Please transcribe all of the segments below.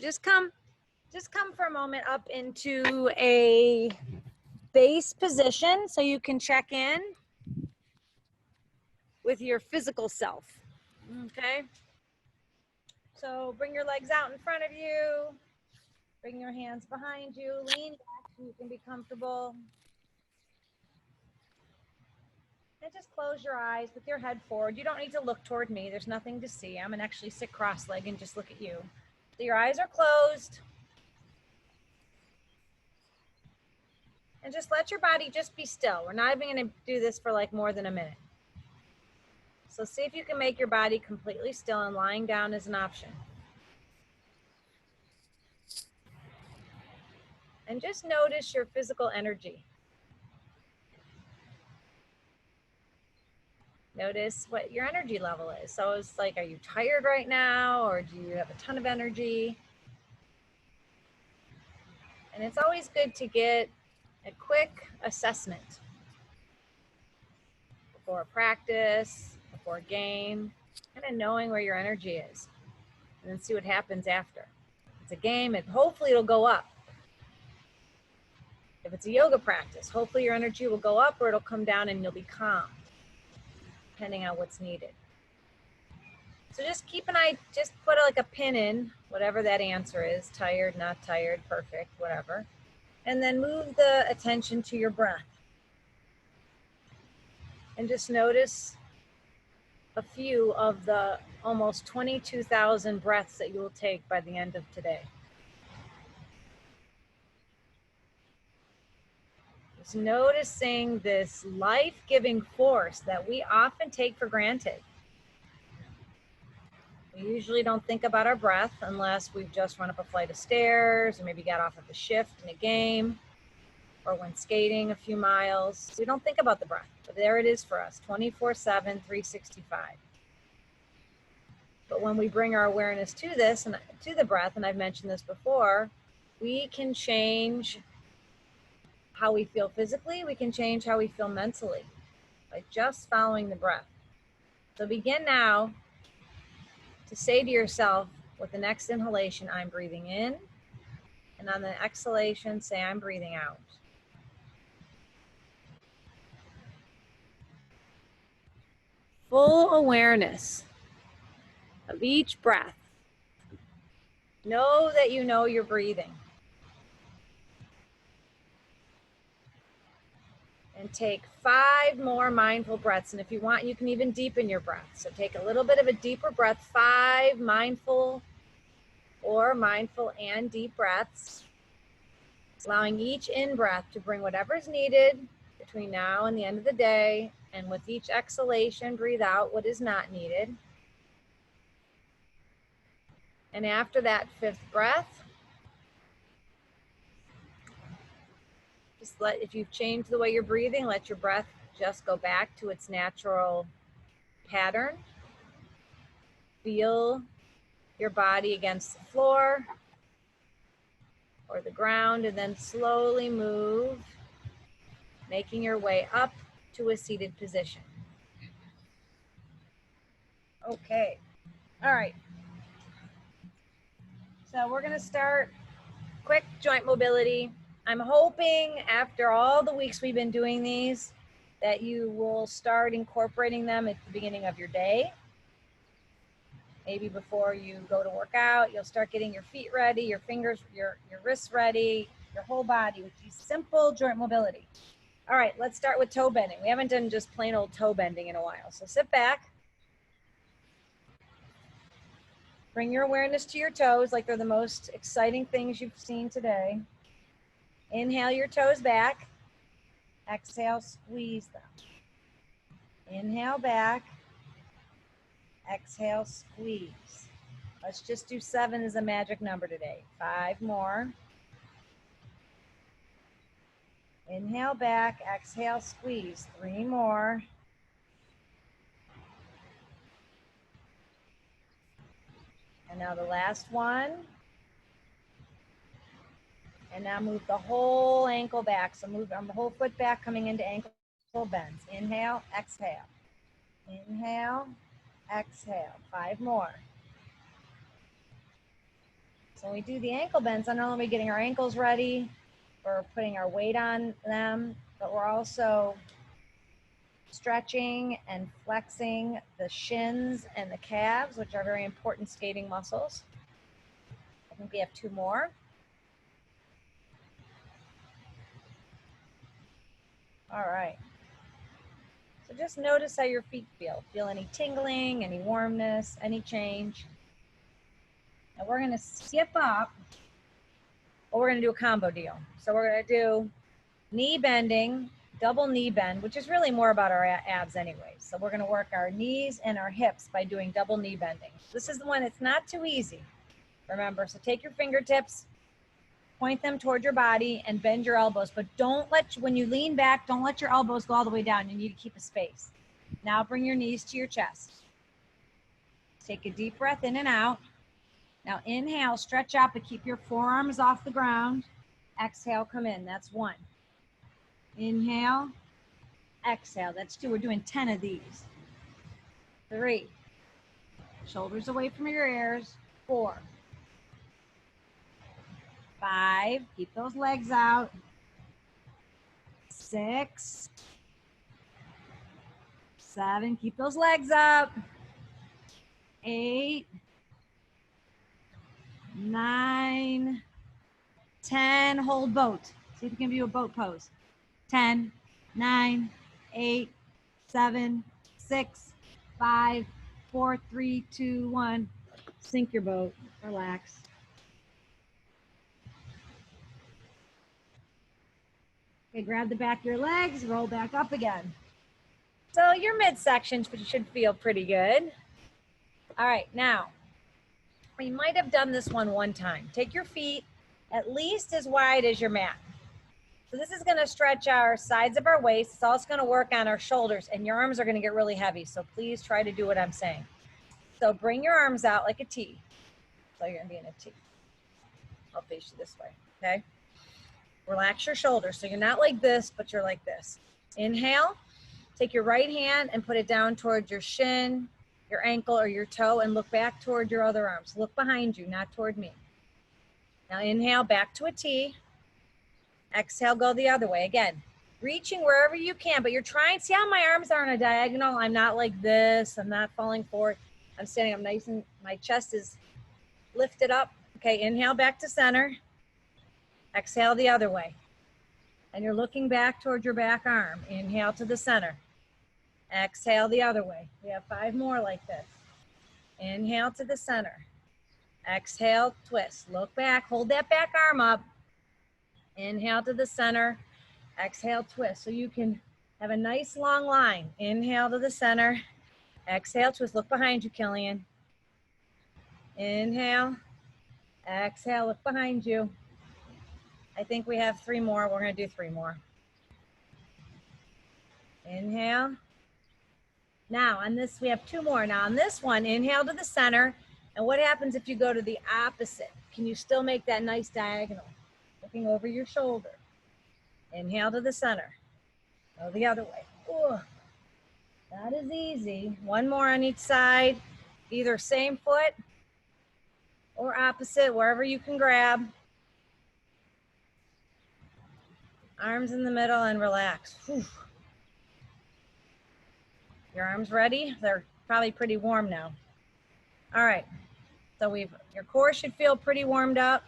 just come for a moment up into a base position so you can check in with your physical self. Okay. So bring your legs out in front of you. Bring your hands behind you. Lean back so you can be comfortable. And just close your eyes with your head forward. You don't need to look toward me. There's nothing to see. I'm going to actually sit cross-legged and just look at you. So your eyes are closed. And just let your body just be still. We're not even going to do this for like more than a minute. So see if you can make your body completely still, and lying down is an option. And just notice your physical energy. Notice what your energy level is. So it's like, are you tired right now, or do you have a ton of energy? And it's always good to get a quick assessment before a practice, before a game, kind of knowing where your energy is, and then see what happens after. If it's a game, hopefully it'll go up. If it's a yoga practice, hopefully your energy will go up, or it'll come down and you'll be calm, depending on what's needed. So just keep an eye, just put like a pin in whatever that answer is, tired, not tired, perfect, whatever. And then move the attention to your breath. And just notice a few of the almost 22,000 breaths that you will take by the end of today. Just noticing this life-giving force that we often take for granted. We usually don't think about our breath unless we've just run up a flight of stairs, or maybe got off of a shift in a game, or went skating a few miles. We don't think about the breath, but there it is for us, 24/7, 365. But when we bring our awareness to this and to the breath, and I've mentioned this before, we can change how we feel physically. We can change how we feel mentally by just following the breath. So begin now to say to yourself, with the next inhalation, I'm breathing in, and on the exhalation, say I'm breathing out. Full awareness of each breath. Know that you know you're breathing. And take 5 more mindful breaths. And if you want, you can even deepen your breath. So take a little bit of a deeper breath, 5 mindful or mindful and deep breaths, allowing each in-breath to bring whatever's needed between now and the end of the day. And with each exhalation, breathe out what is not needed. And after that 5th breath, just if you've changed the way you're breathing, let your breath just go back to its natural pattern. Feel your body against the floor or the ground, and then slowly move, making your way up to a seated position. Okay, all right. So we're gonna start quick joint mobility. I'm hoping after all the weeks we've been doing these that you will start incorporating them at the beginning of your day. Maybe before you go to work out, you'll start getting your feet ready, your fingers, your wrists ready, your whole body with these simple joint mobility. All right, let's start with toe bending. We haven't done just plain old toe bending in a while. So sit back. Bring your awareness to your toes like they're the most exciting things you've seen today. Inhale your toes back. Exhale, squeeze them. Inhale back. Exhale, squeeze. Let's just do 7 as a magic number today. 5 more. Inhale back, exhale, squeeze. 3 more. And now the last one. And now move the whole ankle back. So move the whole foot back, coming into ankle bends. Inhale, exhale. Inhale, exhale. 5 more. So when we do the ankle bends, not only are we getting our ankles ready, we're putting our weight on them, but we're also stretching and flexing the shins and the calves, which are very important skating muscles. I think we have 2 more. All right. So just notice how your feet feel. Feel any tingling, any warmness, any change. And we're gonna skip up, or we're gonna do a combo deal. So we're gonna do knee bending, double knee bend, which is really more about our abs anyway. So we're gonna work our knees and our hips by doing double knee bending. This is the one that's not too easy, remember. So take your fingertips, point them toward your body and bend your elbows, but don't let, when you lean back, don't let your elbows go all the way down. You need to keep a space. Now bring your knees to your chest. Take a deep breath in and out. Now inhale, stretch out, but keep your forearms off the ground. Exhale, come in, that's 1. Inhale, exhale, that's 2. We're doing 10 of these. 3, shoulders away from your ears. 4, 5, keep those legs out. 6, 7, keep those legs up. 8, 9, 10, hold boat. See if you can do a boat pose. 10, 9, 8, 7, 6, 5, 4, 3, 2, 1. Sink your boat, relax. Okay, grab the back of your legs, roll back up again. So your midsection should feel pretty good. All right, now, we might have done this one time. Take your feet at least as wide as your mat. So this is gonna stretch our sides of our waist. It's also gonna work on our shoulders, and your arms are gonna get really heavy. So please try to do what I'm saying. So bring your arms out like a T. So you're gonna be in a T. I'll face you this way, okay? Relax your shoulders. So you're not like this, but you're like this. Inhale, take your right hand and put it down towards your shin, your ankle, or your toe, and look back toward your other arms. Look behind you, not toward me. Now inhale, back to a T. Exhale, go the other way. Again, reaching wherever you can, but you're trying, see how my arms are on a diagonal? I'm not like this, I'm not falling forward. I'm standing up nice and my chest is lifted up. Okay, inhale back to center. Exhale the other way. And you're looking back toward your back arm. Inhale to the center. Exhale the other way. We have 5 more like this. Inhale to the center. Exhale, twist. Look back, hold that back arm up. Inhale to the center. Exhale, twist. So you can have a nice long line. Inhale to the center. Exhale, twist. Look behind you, Killian. Inhale. Exhale, look behind you. I think we have 3 more. We're going to do 3 more. Inhale. Now on this, we have 2 more. Now on this one, inhale to the center. And what happens if you go to the opposite? Can you still make that nice diagonal? Looking over your shoulder. Inhale to the center. Go the other way. Ooh, that is easy. 1 more on each side. Either same foot or opposite, wherever you can grab. Arms in the middle and relax. Whew. Your arms ready? They're probably pretty warm now. All right, so your core should feel pretty warmed up.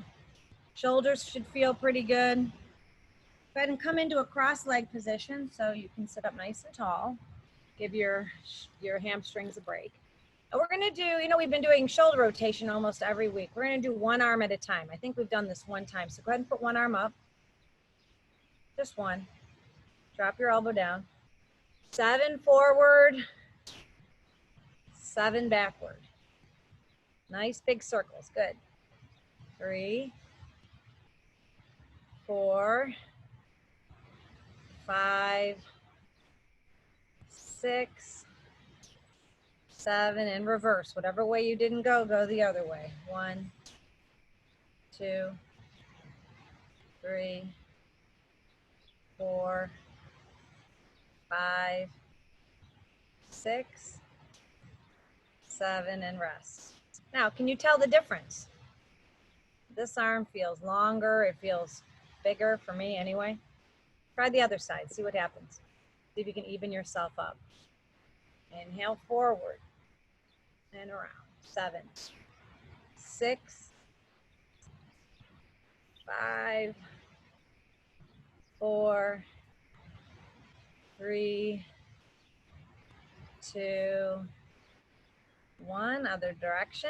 Shoulders should feel pretty good. Go ahead and come into a cross leg position so you can sit up nice and tall. Give your hamstrings a break. And we're gonna do, we've been doing shoulder rotation almost every week. We're gonna do 1 arm at a time. I think we've done this 1 time. So go ahead and put 1 arm up. Just 1. Drop your elbow down. 7 forward, 7 backward. Nice big circles, good. 3, 4, 5, 6, 7, and reverse. Whatever way you didn't go, go the other way. 1, 2, 3, 4, 5, 6, 7, and rest. Now, can you tell the difference? this arm feels longer. It feels bigger for me anyway. Try the other side, see what happens. See if you can even yourself up. Inhale forward and around. 7, 6, 5, 4, 3, 2, 1. Other direction.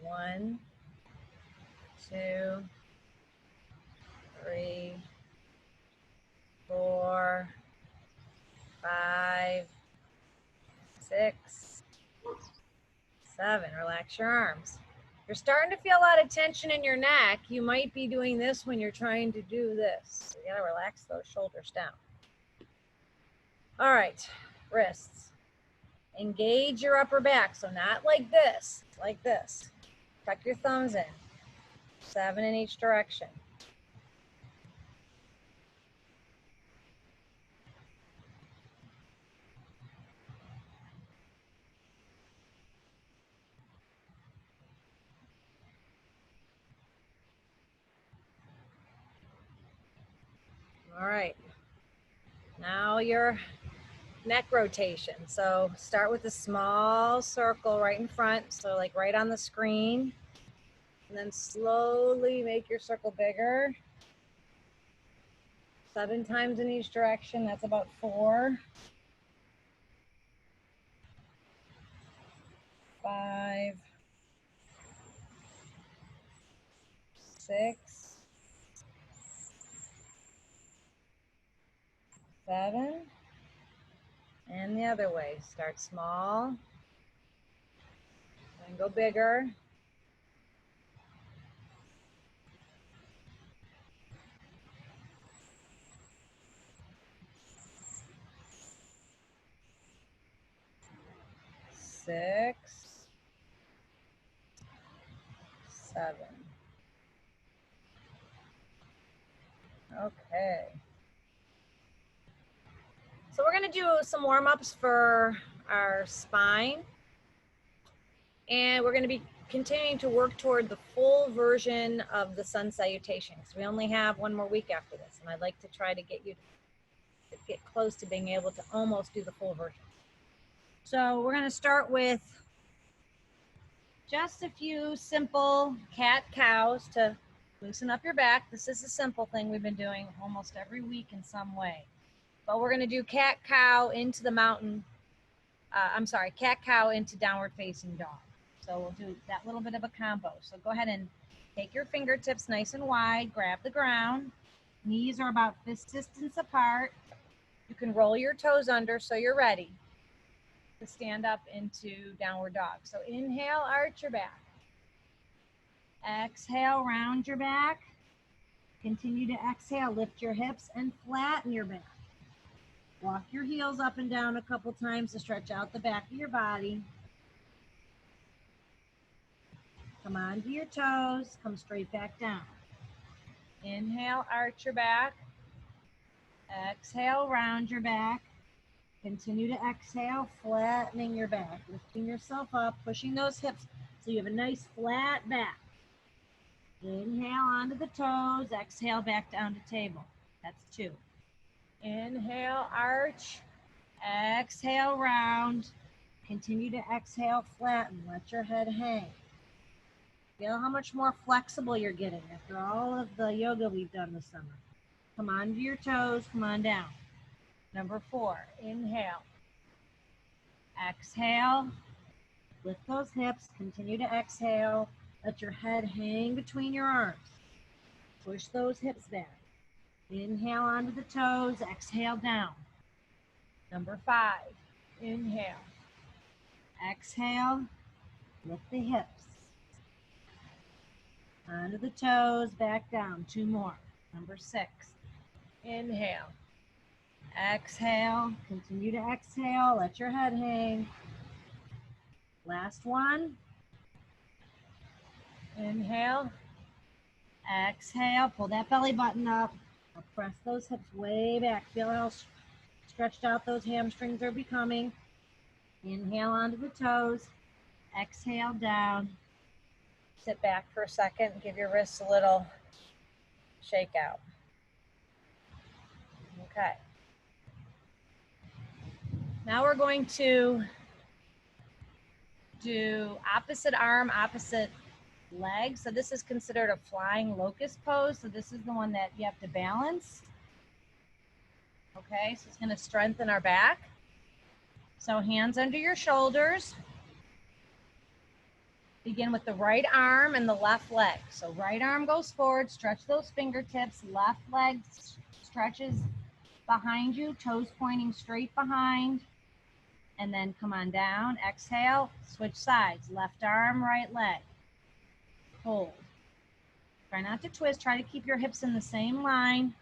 1, 2, 3, 4, 5, 6, 7. Relax your arms. You're starting to feel a lot of tension in your neck. You might be doing this when you're trying to do this. You gotta relax those shoulders down. All right, wrists. Engage your upper back. So not like this, like this. Tuck your thumbs in. 7 in each direction. All right. Now your neck rotation. So start with a small circle right in front. So like right on the screen. And then slowly make your circle bigger. 7 times in each direction. That's about 4. 5, 6, 7. And the other way. Start small. Then go bigger. 6, 7. Okay. So we're going to do some warm-ups for our spine. And we're going to be continuing to work toward the full version of the sun salutation. So we only have 1 more week after this. And I'd like to try to get you to get close to being able to almost do the full version. So we're going to start with just a few simple cat-cows to loosen up your back. This is a simple thing we've been doing almost every week in some way. But we're going to do cat-cow into the mountain. Cat-cow into downward facing dog. So we'll do that little bit of a combo. So go ahead and take your fingertips nice and wide, grab the ground. Knees are about fist distance apart. You can roll your toes under so you're ready to stand up into downward dog. So inhale, arch your back. Exhale, round your back. Continue to exhale, lift your hips and flatten your back. Walk your heels up and down a couple times to stretch out the back of your body. Come onto your toes, come straight back down. Inhale, arch your back. Exhale, round your back. Continue to exhale, flattening your back, lifting yourself up, pushing those hips so you have a nice flat back. Inhale onto the toes, exhale back down to table. That's 2. Inhale, arch. Exhale, round. Continue to exhale, flatten. Let your head hang. Feel how much more flexible you're getting after all of the yoga we've done this summer. Come onto your toes, come on down. Number 4, inhale. Exhale, lift those hips, continue to exhale. Let your head hang between your arms. Push those hips back. Inhale onto the toes, exhale down. Number 5, inhale. Exhale, lift the hips. Onto the toes, back down. 2 more. Number 6, inhale. Exhale, continue to exhale, let your head hang. Last one. Inhale. Exhale, pull that belly button up. Press those hips way back. Feel how stretched out those hamstrings are becoming. Inhale onto the toes. Exhale down. Sit back for a second and give your wrists a little shake out. Okay. Now we're going to do opposite arm, opposite leg. So this is considered a flying locust pose. So this is the one that you have to balance. Okay, so it's going to strengthen our back. So hands under your shoulders. Begin with the right arm and the left leg. So right arm goes forward, stretch those fingertips, left leg stretches behind you, toes pointing straight behind, and then come on down, exhale, switch sides, left arm, right leg, hold. Try not to twist, try to keep your hips in the same line,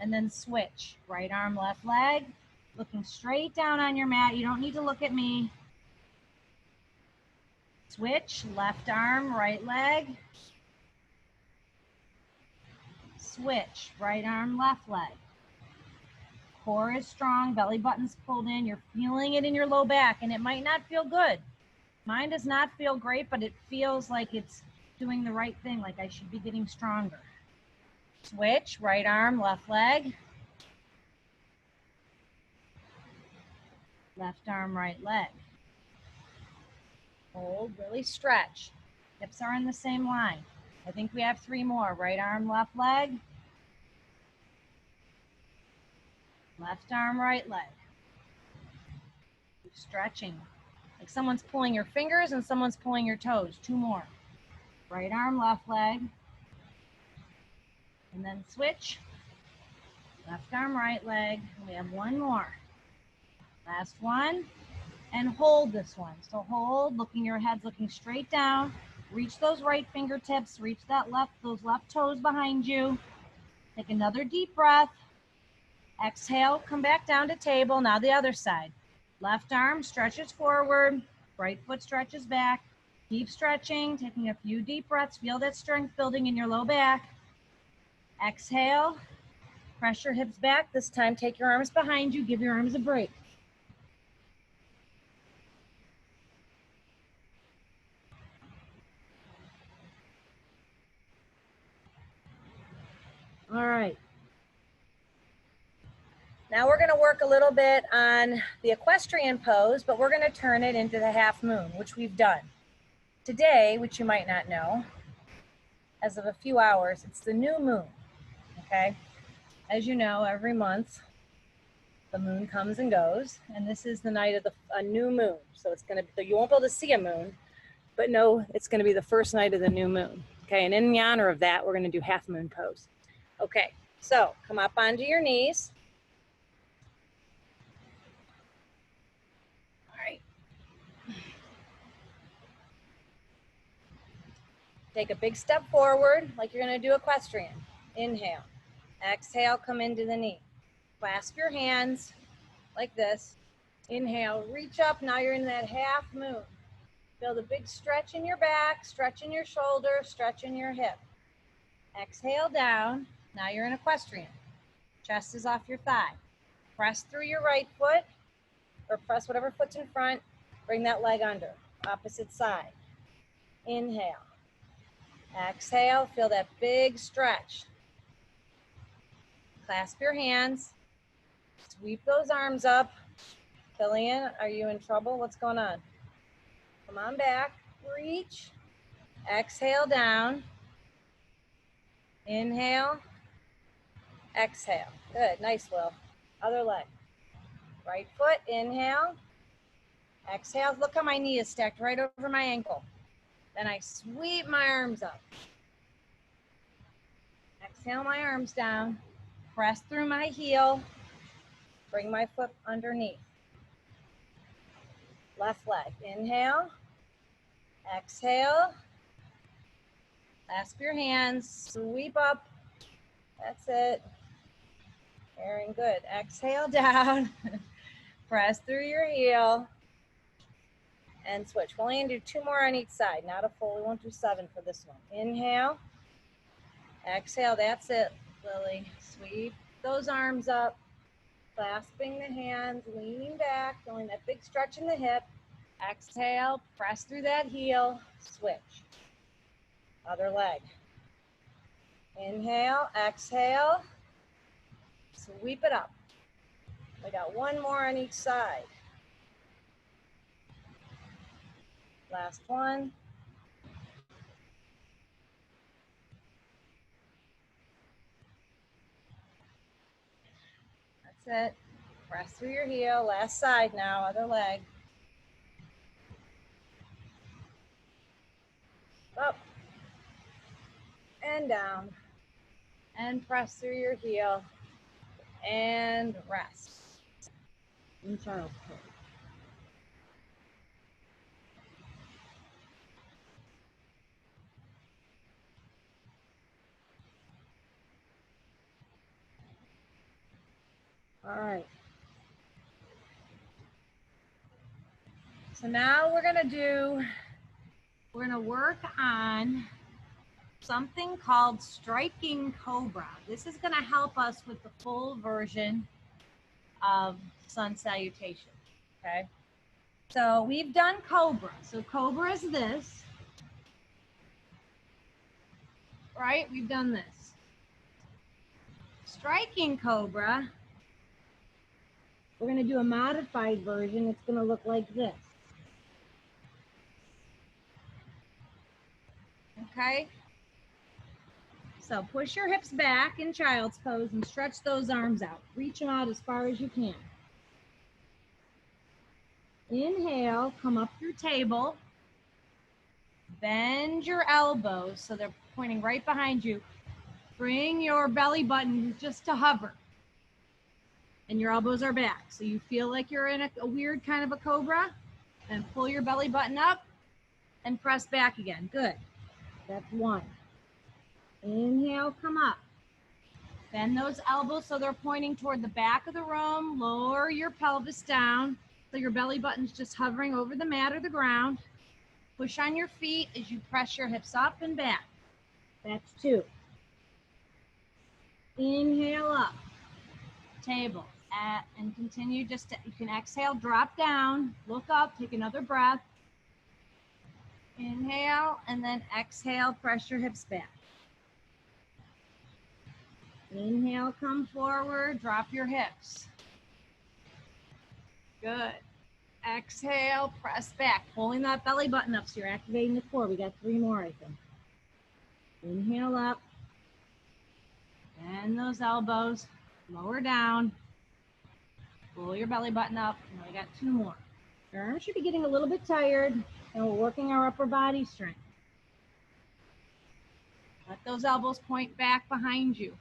and then switch, right arm, left leg, looking straight down on your mat. You don't need to look at me. Switch, left arm, right leg. Switch, right arm, left leg. Core is strong, belly button's pulled in. You're feeling it in your low back, and it might not feel good. Mine does not feel great, but it feels like it's doing the right thing, like I should be getting stronger. Switch, right arm, left leg. Left arm, right leg. Hold, really stretch. Hips are in the same line. I think we have 3 more. Right arm, left leg. Left arm, right leg. Keep stretching. Like someone's pulling your fingers and someone's pulling your toes. 2 more. Right arm, left leg. And then switch. Left arm, right leg. We have 1 more. Last one. And hold this one. So hold, looking your head's looking straight down. Reach those right fingertips. Reach those left toes behind you. Take another deep breath. Exhale, come back down to table. Now the other side. Left arm stretches forward. Right foot stretches back. Keep stretching, taking a few deep breaths. Feel that strength building in your low back. Exhale. Press your hips back. This time, take your arms behind you. Give your arms a break. All right. Now we're going to work a little bit on the equestrian pose, but we're going to turn it into the half moon, which we've done. Today, which you might not know, as of a few hours, it's the new moon, okay? As you know, every month, the moon comes and goes, and this is the night of a new moon. So it's going to, you won't be able to see a moon, but no, it's going to be the first night of the new moon, okay? And in the honor of that, we're going to do half moon pose. Okay, so come up onto your knees. Take a big step forward like you're going to do equestrian. Inhale. Exhale, come into the knee. Clasp your hands like this. Inhale, reach up. Now you're in that half moon. Feel the big stretch in your back, stretch in your shoulder, stretch in your hip. Exhale down. Now you're in equestrian. Chest is off your thigh. Press through your right foot, or press whatever foot's in front. Bring that leg under. Opposite side. Inhale. Exhale, feel that big stretch. Clasp your hands. Sweep those arms up. Killian, are you in trouble? What's going on? Come on back. Reach. Exhale down. Inhale. Exhale. Good. Nice, Will. Other leg. Right foot. Inhale. Exhale. Look how my knee is stacked right over my ankle. Then I sweep my arms up. Exhale my arms down. Press through my heel. Bring my foot underneath. Left leg. Inhale. Exhale. Clasp your hands. Sweep up. That's it. Very good. Exhale down. Press through your heel. And switch. We'll only do 2 more on each side. Not a full. We won't do 7 for this one. Inhale. Exhale. That's it, Lily. Sweep those arms up. Clasping the hands. Leaning back. Feeling that big stretch in the hip. Exhale. Press through that heel. Switch. Other leg. Inhale, exhale, sweep it up. We got one more on each side. Last one. That's it. Press through your heel. Last side now, other leg. Up and down. And press through your heel. And rest. In child's pose. All right. So now we're gonna work on something called striking cobra. This is gonna help us with the full version of sun salutation, okay? So we've done cobra. So cobra is this, right? We've done this. Striking cobra, we're gonna do a modified version. It's gonna look like this. Okay? So push your hips back in child's pose and stretch those arms out. Reach them out as far as you can. Inhale, come up through table. Bend your elbows so they're pointing right behind you. Bring your belly button just to hover. And your elbows are back. So you feel like you're in a weird kind of a cobra. And pull your belly button up and press back again. Good. That's one. Inhale, come up. Bend those elbows so they're pointing toward the back of the room. Lower your pelvis down so your belly button's just hovering over the mat or the ground. Push on your feet as you press your hips up and back. That's two. Inhale up. Table. And continue you can exhale, drop down, look up, take another breath. Inhale, and then exhale, press your hips back. Inhale, come forward, drop your hips. Good. Exhale, press back, pulling that belly button up so you're activating the core. We got three more, I think. Inhale up. Bend those elbows, lower down. Pull your belly button up. And we got two more. Your arms should be getting a little bit tired, and we're working our upper body strength. Let those elbows point back behind you.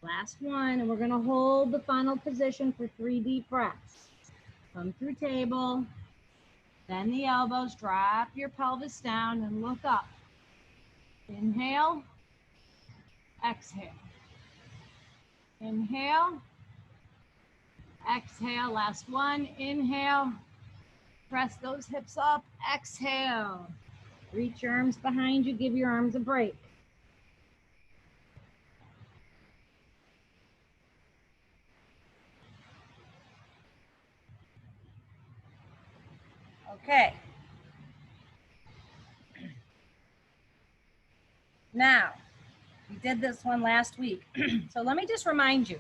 Last one, and we're gonna hold the final position for 3 deep breaths. Come through table, bend the elbows, drop your pelvis down, and look up. Inhale, exhale. Inhale, exhale. Last one, inhale. Press those hips up, exhale. Reach your arms behind you, give your arms a break. Okay. Now, we did this one last week. So let me just remind you.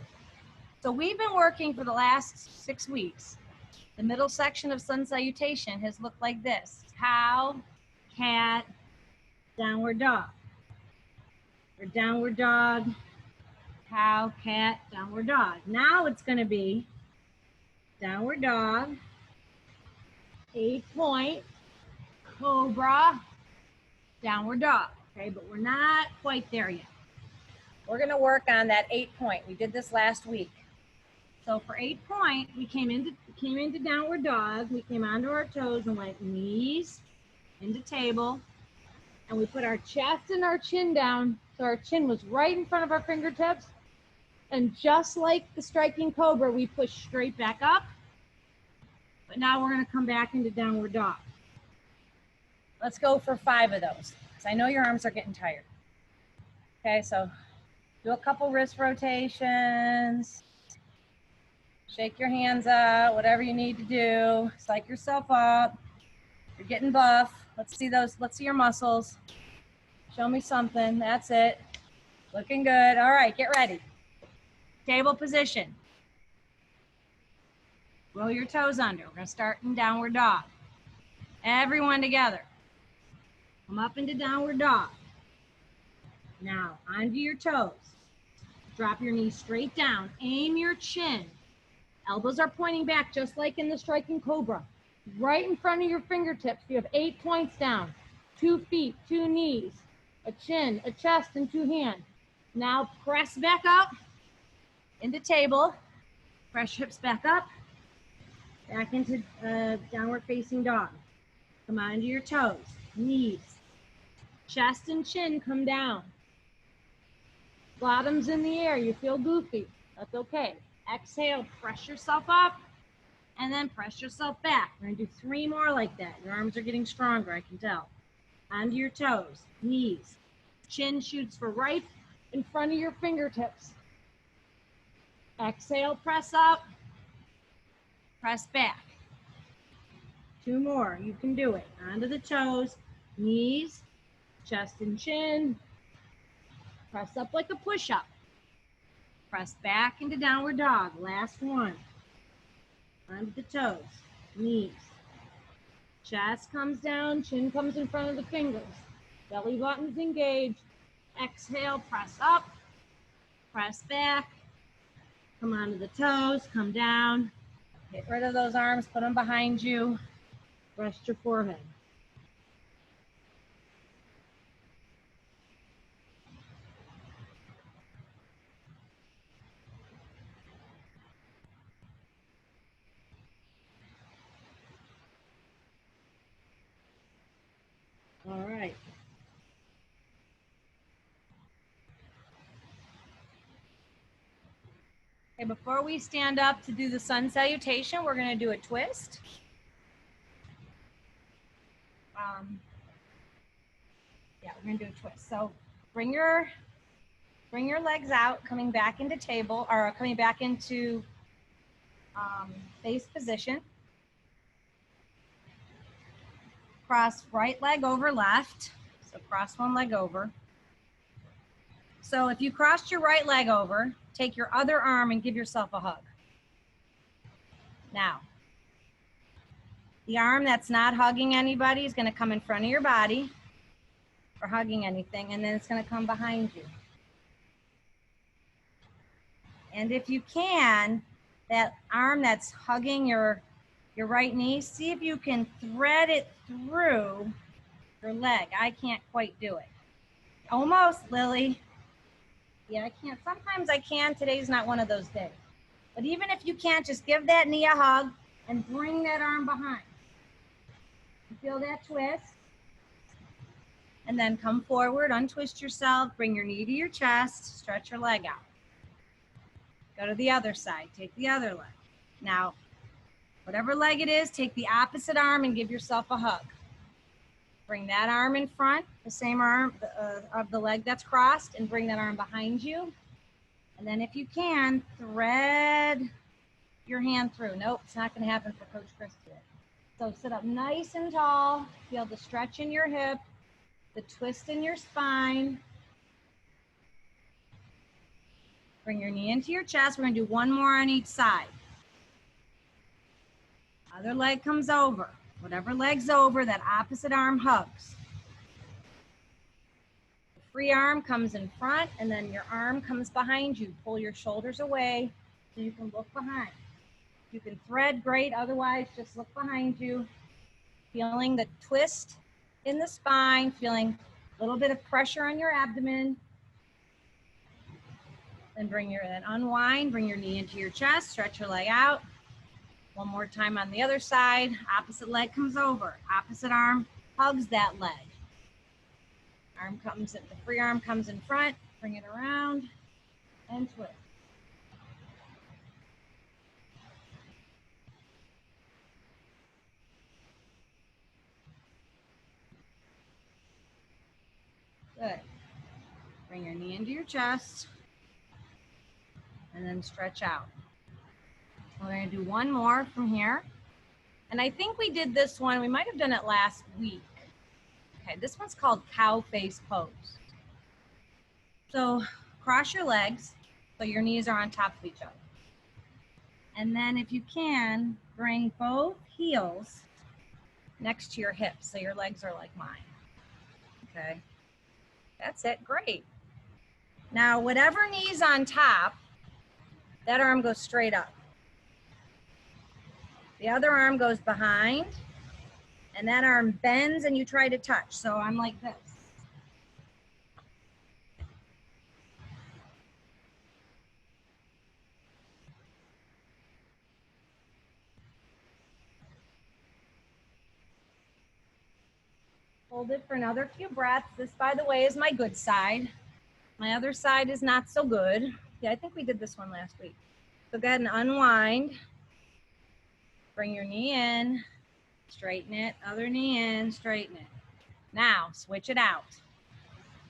So we've been working for the last 6 weeks. The middle section of sun salutation has looked like this: cow, cat, downward dog. Or downward dog, cow, cat, downward dog. Now it's going to be downward dog, 8-point, cobra, downward dog. Okay, but we're not quite there yet. We're going to work on that 8-point. We did this last week. So for 8-point, we came into downward dog. We came onto our toes and went knees into table. And we put our chest and our chin down, so our chin was right in front of our fingertips. And just like the striking cobra, we push straight back up. But now we're going to come back into downward dog. Let's go for 5 of those, because I know your arms are getting tired. Okay, so do a couple wrist rotations. Shake your hands out, whatever you need to do. Psych yourself up. You're getting buff. Let's see those. Let's see your muscles. Show me something. That's it. Looking good. All right, get ready. Table position. Roll your toes under. We're going to start in downward dog. Everyone together. Come up into downward dog. Now, onto your toes. Drop your knees straight down. Aim your chin. Elbows are pointing back, just like in the striking cobra. Right in front of your fingertips, you have 8 points down. 2 feet, 2 knees, a chin, a chest, and 2 hands. Now press back up into table. Press hips back up. Back into downward facing dog. Come onto your toes, knees. Chest and chin come down. Bottoms in the air. You feel goofy. That's okay. Exhale, press yourself up, and then press yourself back. We're going to do 3 more like that. Your arms are getting stronger, I can tell. Onto your toes, knees. Chin shoots for right in front of your fingertips. Exhale, press up, press back. 2 more. You can do it. Onto the toes, knees, chest and chin. Press up like a push-up. Press back into downward dog. Last one. Onto the toes, knees. Chest comes down, chin comes in front of the fingers. Belly button's engaged. Exhale, press up, press back. Come onto the toes, come down. Get rid of those arms, put them behind you. Rest your forehead. All right. Okay, before we stand up to do the sun salutation, we're going to do a twist. Yeah, we're going to do a twist. So bring your legs out, coming back into table, or coming back into face position. Cross right leg over left. So cross one leg over. So if you crossed your right leg over, take your other arm and give yourself a hug. Now, the arm that's not hugging anybody is going to come in front of your body or hugging anything, and then it's going to come behind you. And if you can, that arm that's hugging your right knee, see if you can thread it through your leg. I can't quite do it. Almost, Lily. Yeah, I can't. Sometimes I can. Today's not one of those days. But even if you can't, just give that knee a hug and bring that arm behind. You feel that twist? And then come forward, untwist yourself, bring your knee to your chest, stretch your leg out. Go to the other side, take the other leg. Now, whatever leg it is, take the opposite arm and give yourself a hug. Bring that arm in front, the same arm of the leg that's crossed, and bring that arm behind you. And then if you can, thread your hand through. Nope, it's not going to happen for Coach Chris today. So sit up nice and tall. Feel the stretch in your hip, the twist in your spine. Bring your knee into your chest. We're going to do 1 more on each side. Other leg comes over. Whatever leg's over, that opposite arm hugs. The free arm comes in front, and then your arm comes behind you. Pull your shoulders away so you can look behind. You can thread, great. Otherwise, just look behind you. Feeling the twist in the spine, feeling a little bit of pressure on your abdomen. Then unwind, bring your knee into your chest, stretch your leg out. 1 more time on the other side. Opposite leg comes over. Opposite arm hugs that leg. The free arm comes in front. Bring it around and twist. Good. Bring your knee into your chest and then stretch out. We're going to do 1 more from here. And I think we did this one. We might have done it last week. Okay, this one's called cow face pose. So cross your legs so your knees are on top of each other. And then if you can, bring both heels next to your hips so your legs are like mine. Okay, that's it, great. Now whatever knee's on top, that arm goes straight up. The other arm goes behind, and that arm bends and you try to touch. So I'm like this. Hold it for another few breaths. This, by the way, is my good side. My other side is not so good. Yeah, I think we did this one last week. So go ahead and unwind. Bring your knee in, straighten it, other knee in, straighten it. Now, switch it out.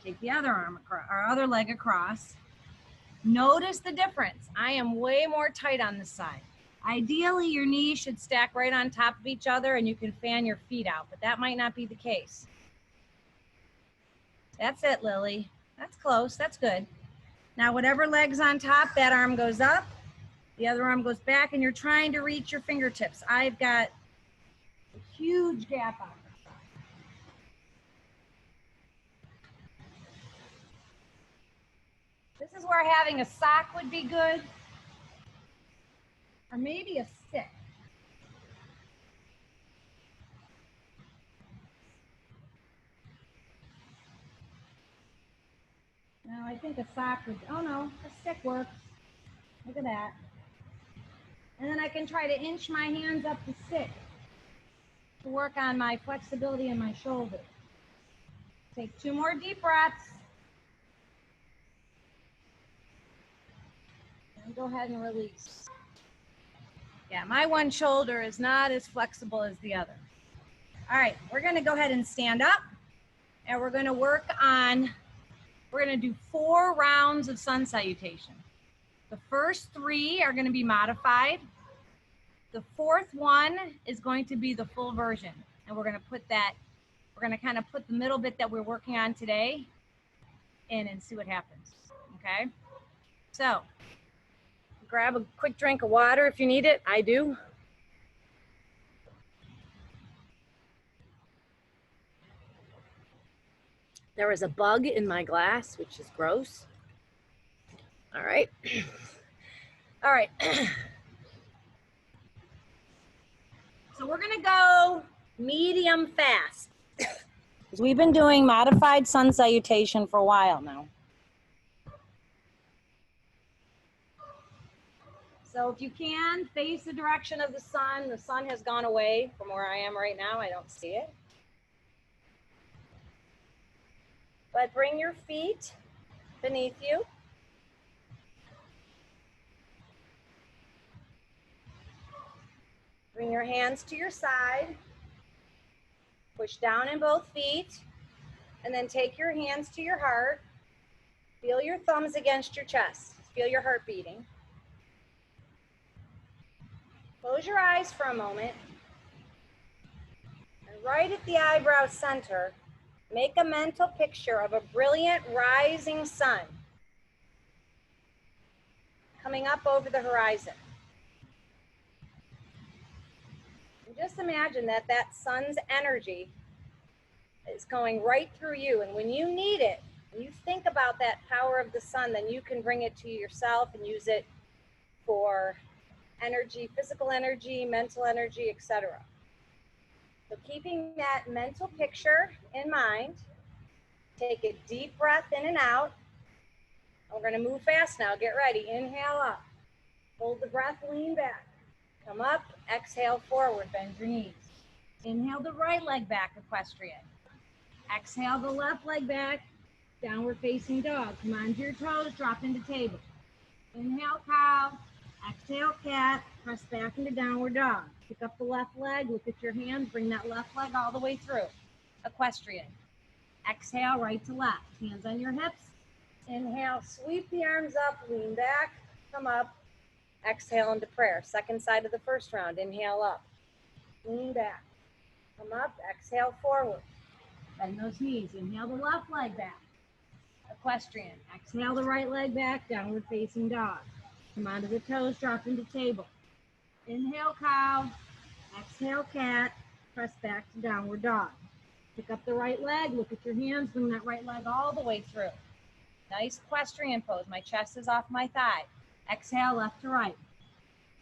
Take the other arm across, or other leg across. Notice the difference. I am way more tight on this side. Ideally, your knees should stack right on top of each other and you can fan your feet out, but that might not be the case. That's it, Lily. That's close, that's good. Now, whatever leg's on top, that arm goes up, the other arm goes back, and you're trying to reach your fingertips. I've got a huge gap on this side. This is where having a sock would be good, or maybe a stick. No, I think a sock would, oh no, a stick works. Look at that. And then I can try to inch my hands up the stick to work on my flexibility in my shoulder. Take 2 more deep breaths. And go ahead and release. Yeah, my one shoulder is not as flexible as the other. All right, we're gonna go ahead and stand up and we're gonna work on, we're gonna do 4 rounds of sun salutation. The first 3 are gonna be modified. The 4th one is going to be the full version. And we're gonna put that, we're gonna kind of put the middle bit that we're working on today in and see what happens, okay? So, grab a quick drink of water if you need it, I do. There was a bug in my glass, which is gross. All right. All right. So we're gonna go medium fast. Because we've been doing modified sun salutation for a while now. So if you can, face the direction of the sun. The sun has gone away from where I am right now. I don't see it. But bring your feet beneath you. Bring your hands to your side. Push down in both feet. And then take your hands to your heart. Feel your thumbs against your chest. Feel your heart beating. Close your eyes for a moment. And right at the eyebrow center, make a mental picture of a brilliant rising sun coming up over the horizon. And just imagine that that sun's energy is going right through you. And when you need it, when you think about that power of the sun, then you can bring it to yourself and use it for energy, physical energy, mental energy, etc. So keeping that mental picture in mind, take a deep breath in and out. We're going to move fast now. Get ready. Inhale up. Hold the breath, lean back. Come up, exhale forward, bend your knees. Inhale the right leg back, equestrian. Exhale the left leg back, downward facing dog. Come onto your toes, drop into table. Inhale cow, exhale cat, press back into downward dog. Pick up the left leg, look at your hands, bring that left leg all the way through. Equestrian. Exhale right to left, hands on your hips. Inhale, sweep the arms up, lean back, come up. Exhale into prayer. Second side of the first round. Inhale up, lean back, come up, exhale forward. Bend those knees. Inhale the left leg back. Equestrian. Exhale the right leg back, downward facing dog. Come onto the toes, drop into table. Inhale cow. Exhale cat. Press back to downward dog. Pick up the right leg, look at your hands, bring that right leg all the way through. Nice equestrian pose. My chest is off my thigh. Exhale left to right.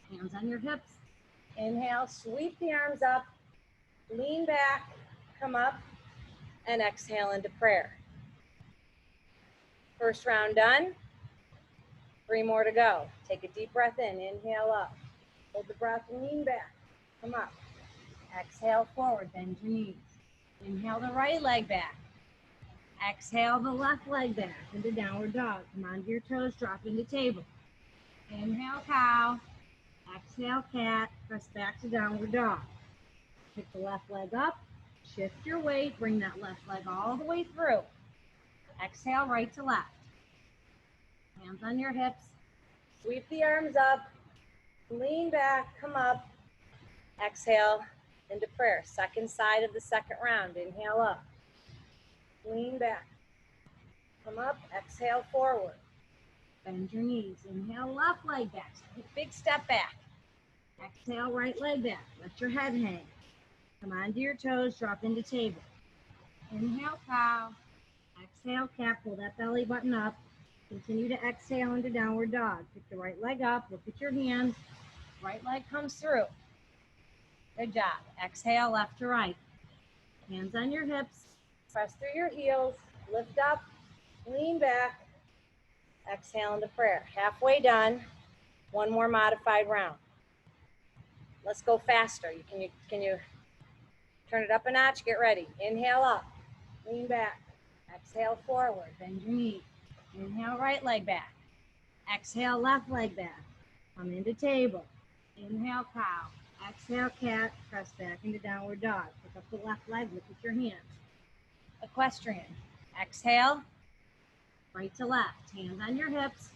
Hands on your hips. Inhale, sweep the arms up, lean back, come up, and exhale into prayer. First round done. 3 more to go. Take a deep breath in, inhale up. Hold the breath, lean back, come up. Exhale forward, bend your knees. Inhale the right leg back. Exhale the left leg back into downward dog. Come onto your toes, drop into table. Inhale cow. Exhale cat. Press back to downward dog. Pick the left leg up. Shift your weight. Bring that left leg all the way through. Exhale right to left. Hands on your hips. Sweep the arms up. Lean back. Come up. Exhale into prayer. Second side of the second round. Inhale up. Lean back. Come up. Exhale forward. Bend your knees. Inhale left leg back. Big step back. Exhale right leg back. Let your head hang. Come onto your toes. Drop into table. Inhale cow. Exhale cat. Pull that belly button up. Continue to exhale into downward dog. Pick the right leg up. Look at your hands. Right leg comes through. Good job. Exhale left to right. Hands on your hips. Press through your heels. Lift up. Lean back. Exhale into prayer. Halfway done. 1 more modified round. Let's go faster. Can you turn it up a notch? Get ready. Inhale up. Lean back. Exhale forward. Bend your knee. Inhale right leg back. Exhale left leg back. Come into table. Inhale cow. Exhale cat. Press back into downward dog. Pick up the left leg. Look at your hands. Equestrian. Exhale. Right to left. Hands on your hips.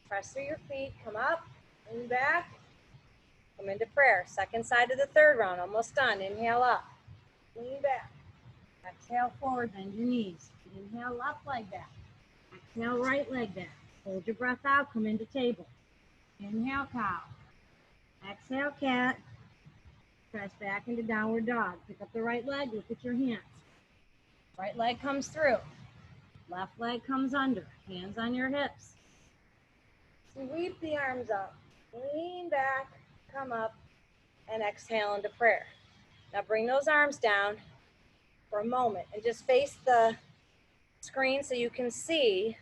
Press through your feet. Come up. Lean back. Come into prayer. Second side of the third round. Almost done. Inhale up. Lean back. Exhale forward. Bend your knees. Inhale left leg back. Exhale right leg back. Hold your breath out. Come into table. Inhale cow. Exhale cat. Press back into downward dog. Pick up the right leg. Look at your hands. Right leg comes through. Left leg comes under. Hands on your hips. Sweep the arms up. Lean back. Come up. And exhale into prayer. Now bring those arms down for a moment and just face the screen so you can see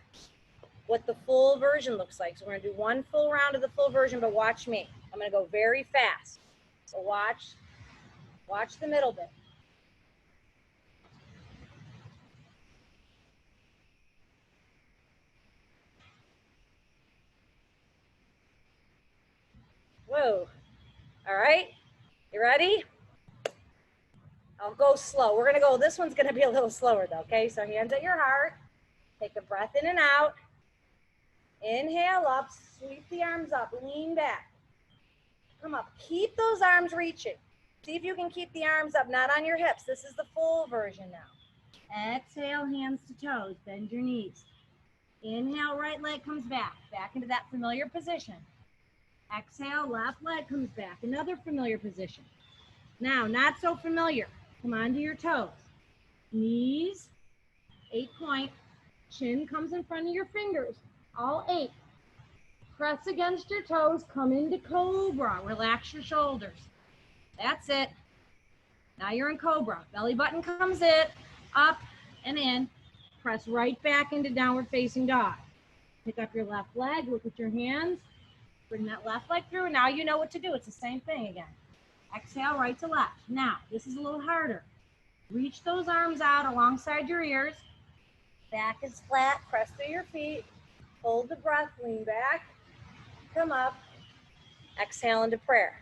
what the full version looks like. So we're gonna do 1 full round of the full version, but watch me. I'm gonna go very fast. So watch the middle bit. Whoa. All right, you ready? I'll go slow. We're gonna go, this one's gonna be a little slower though, okay? So hands at your heart. Take a breath in and out. Inhale up, sweep the arms up, lean back. Come up, keep those arms reaching. See if you can keep the arms up, not on your hips. This is the full version now. Exhale, hands to toes, bend your knees. Inhale, right leg comes back into that familiar position. Exhale, left leg comes back, another familiar position. Now, not so familiar. Come onto your toes. Knees, 8 point. Chin comes in front of your fingers, all 8. Press against your toes, come into cobra. Relax your shoulders. That's it. Now you're in cobra. Belly button comes in, up and in. Press right back into downward facing dog. Pick up your left leg, look at your hands. Bring that left leg through. Now you know what to do. It's the same thing again. Exhale, right to left. Now, this is a little harder. Reach those arms out alongside your ears. Back is flat. Press through your feet. Hold the breath. Lean back. Come up. Exhale into prayer.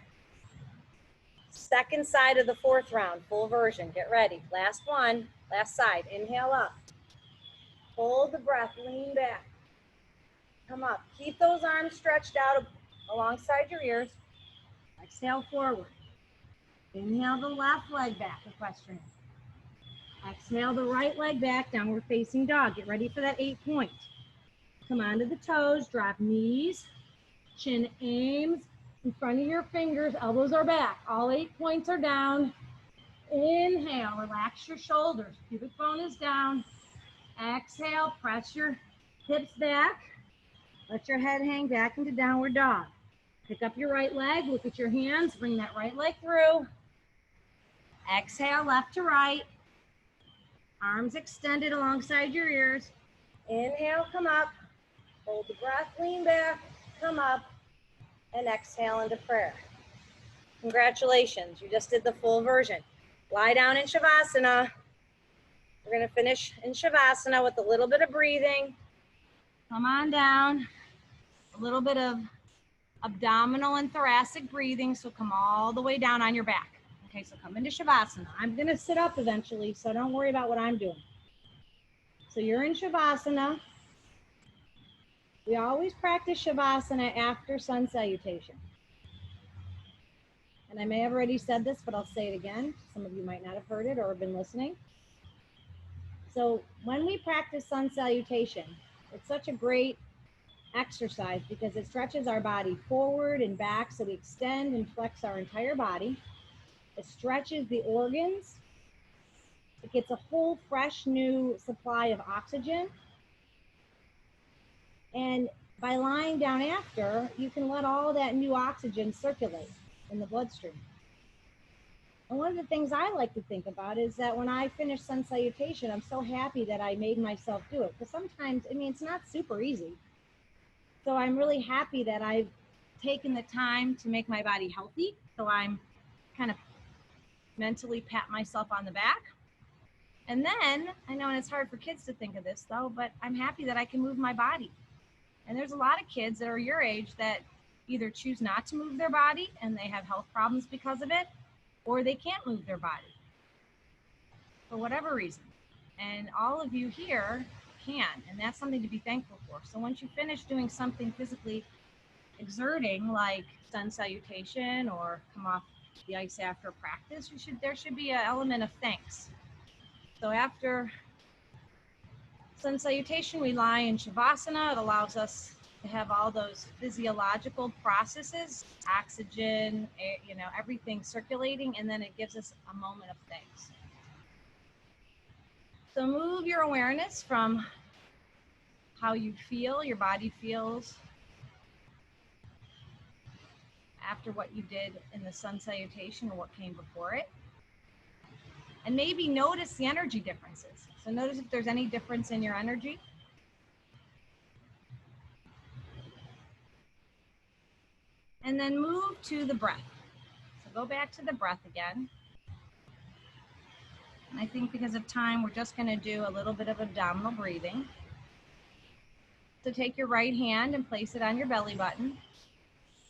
Second side of the 4th round. Full version. Get ready. Last one. Last side. Inhale up. Hold the breath. Lean back. Come up. Keep those arms stretched out alongside your ears. Exhale forward. Inhale the left leg back, equestrian. Exhale the right leg back, downward facing dog. Get ready for that 8-point. Come onto the toes, drop knees, chin aims in front of your fingers, elbows are back. All 8 points are down. Inhale, relax your shoulders, pubic bone is down. Exhale, press your hips back. Let your head hang back into downward dog. Pick up your right leg, look at your hands, bring that right leg through. Exhale, left to right. Arms extended alongside your ears. Inhale, come up. Hold the breath, lean back, come up, and exhale into prayer. Congratulations, you just did the full version. Lie down in Shavasana. We're gonna finish in Shavasana with a little bit of breathing. Come on down. A little bit of abdominal and thoracic breathing, so come all the way down on your back. Okay, so come into Shavasana. I'm gonna sit up eventually, so don't worry about what I'm doing. So you're in Shavasana. We always practice Shavasana after sun salutation. And I may have already said this, but I'll say it again. Some of you might not have heard it or have been listening. So when we practice sun salutation, it's such a great exercise because it stretches our body forward and back, so we extend and flex our entire body. It stretches the organs. It gets a whole fresh new supply of oxygen. And by lying down after, you can let all that new oxygen circulate in the bloodstream. And one of the things I like to think about is that when I finish sun salutation, I'm so happy that I made myself do it. Because sometimes, I mean, it's not super easy. So I'm really happy that I've taken the time to make my body healthy. So I'm kind of mentally pat myself on the back. And then, I know it's hard for kids to think of this though, but I'm happy that I can move my body. And there's a lot of kids that are your age that either choose not to move their body and they have health problems because of it, or they can't move their body for whatever reason. And all of you here can, and that's something to be thankful for. So once you finish doing something physically exerting like sun salutation or come off the ice after practice, there should be an element of thanks. So after sun salutation, we lie in Shavasana. It allows us to have all those physiological processes, oxygen, everything circulating, and then it gives us a moment of thanks. So move your awareness from how you feel, your body feels after what you did in the sun salutation or what came before it. And maybe notice the energy differences. So notice if there's any difference in your energy. And then move to the breath. So go back to the breath again. And I think because of time, we're just going to do a little bit of abdominal breathing. So take your right hand and place it on your belly button.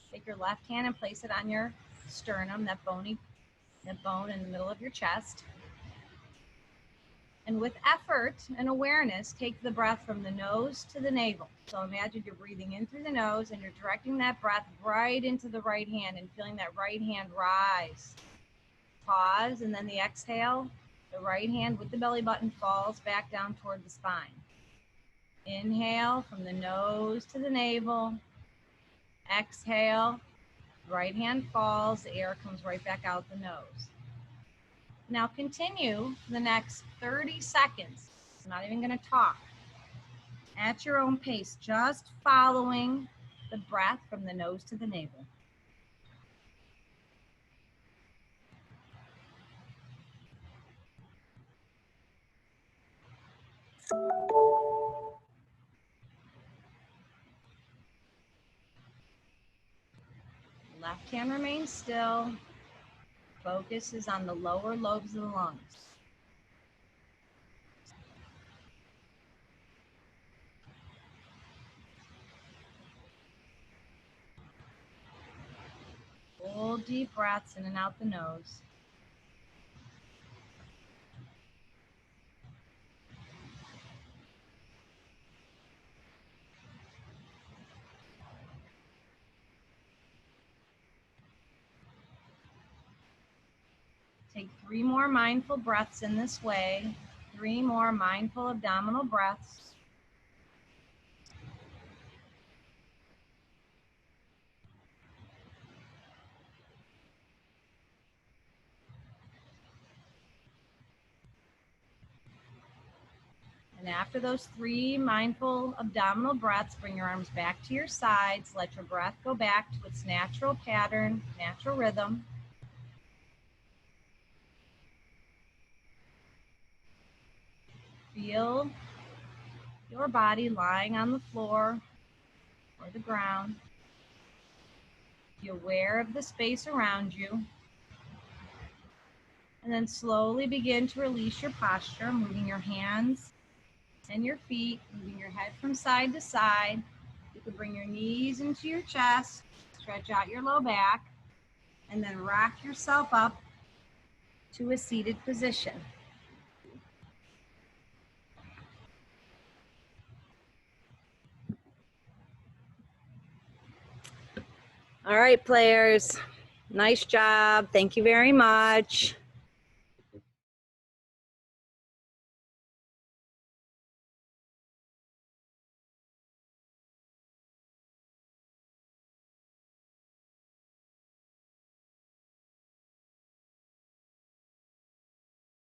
Take your left hand and place it on your sternum, that bone in the middle of your chest. And with effort and awareness, take the breath from the nose to the navel. So imagine you're breathing in through the nose and you're directing that breath right into the right hand and feeling that right hand rise. Pause, and then the exhale, the right hand with the belly button falls back down toward the spine. Inhale from the nose to the navel. Exhale, right hand falls, the air comes right back out the nose. Now continue for the next 30 seconds. I'm not even going to talk. At your own pace, just following the breath from the nose to the navel. Left hand remains still. Focus is on the lower lobes of the lungs. Full deep breaths in and out the nose. Take 3 more mindful breaths in this way. 3 more mindful abdominal breaths. And after those 3 mindful abdominal breaths, bring your arms back to your sides. Let your breath go back to its natural pattern, natural rhythm. Feel your body lying on the floor or the ground. Be aware of the space around you. And then slowly begin to release your posture, moving your hands and your feet, moving your head from side to side. You can bring your knees into your chest, stretch out your low back, and then rock yourself up to a seated position. All right, players. Nice job. Thank you very much.